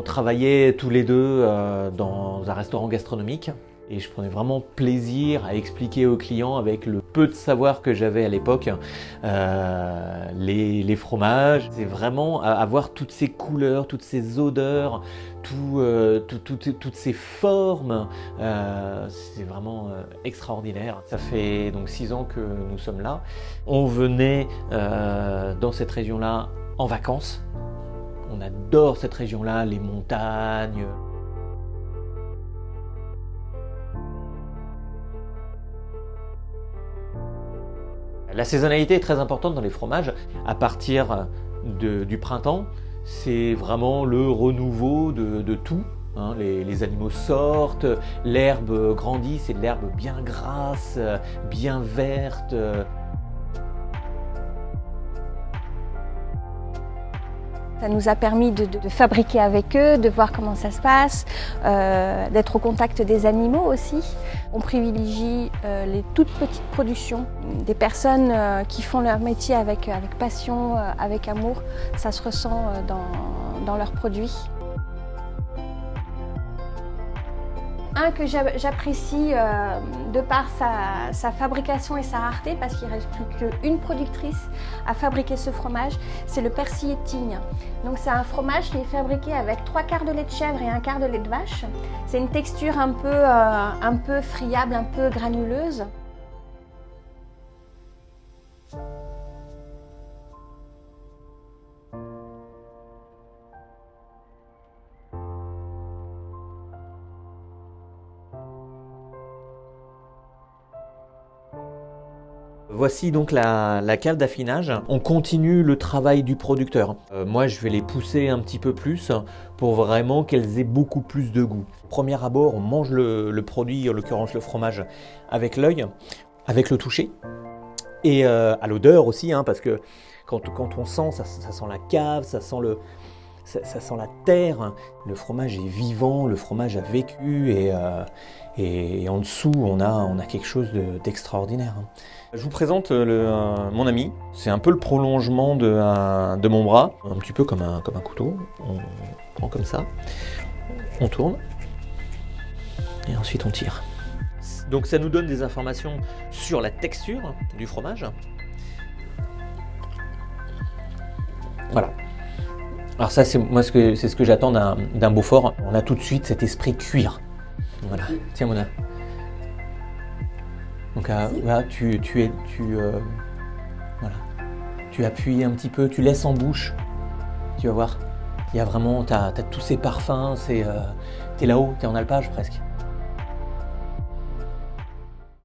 On travaillait tous les deux dans un restaurant gastronomique et je prenais vraiment plaisir à expliquer aux clients, avec le peu de savoir que j'avais à l'époque, les fromages. C'est vraiment avoir toutes ces couleurs, toutes ces odeurs, toutes ces formes. C'est vraiment extraordinaire. Ça fait donc 6 ans que nous sommes là. On venait dans cette région-là en vacances. On adore cette région-là, les montagnes. La saisonnalité est très importante dans les fromages. À partir du printemps, c'est vraiment le renouveau de tout. Les animaux sortent, l'herbe grandit, c'est de l'herbe bien grasse, bien verte. Ça nous a permis de fabriquer avec eux, de voir comment ça se passe, d'être au contact des animaux aussi. On privilégie les toutes petites productions, des personnes qui font leur métier avec passion, avec amour. Ça se ressent dans leurs produits. Un que j'apprécie de par sa fabrication et sa rareté, parce qu'il ne reste plus qu'une productrice à fabriquer ce fromage, c'est le persillé de Tignes. Donc c'est un fromage qui est fabriqué avec 3/4 de lait de chèvre et 1/4 de lait de vache. C'est une texture un peu friable, un peu granuleuse. Voici donc la cave d'affinage. On continue le travail du producteur. Moi, je vais les pousser un petit peu plus pour vraiment qu'elles aient beaucoup plus de goût. Au premier abord, on mange le produit, en l'occurrence le fromage, avec l'œil, avec le toucher et à l'odeur aussi, parce que quand on sent, ça sent la cave, ça sent la terre. Le fromage est vivant, le fromage a vécu et en dessous, on a quelque chose d'extraordinaire. Je vous présente mon ami. C'est un peu le prolongement de mon bras, un petit peu comme un couteau. On prend comme ça, on tourne et ensuite on tire. Donc ça nous donne des informations sur la texture du fromage. Voilà. Alors ça, c'est ce que j'attends d'un Beaufort. On a tout de suite cet esprit cuir. Voilà. Tiens, Mona. Donc voilà, voilà. Tu appuies un petit peu, tu laisses en bouche. Tu vas voir. Il y a vraiment, t'as tous ces parfums. T'es là-haut, t'es en alpage presque.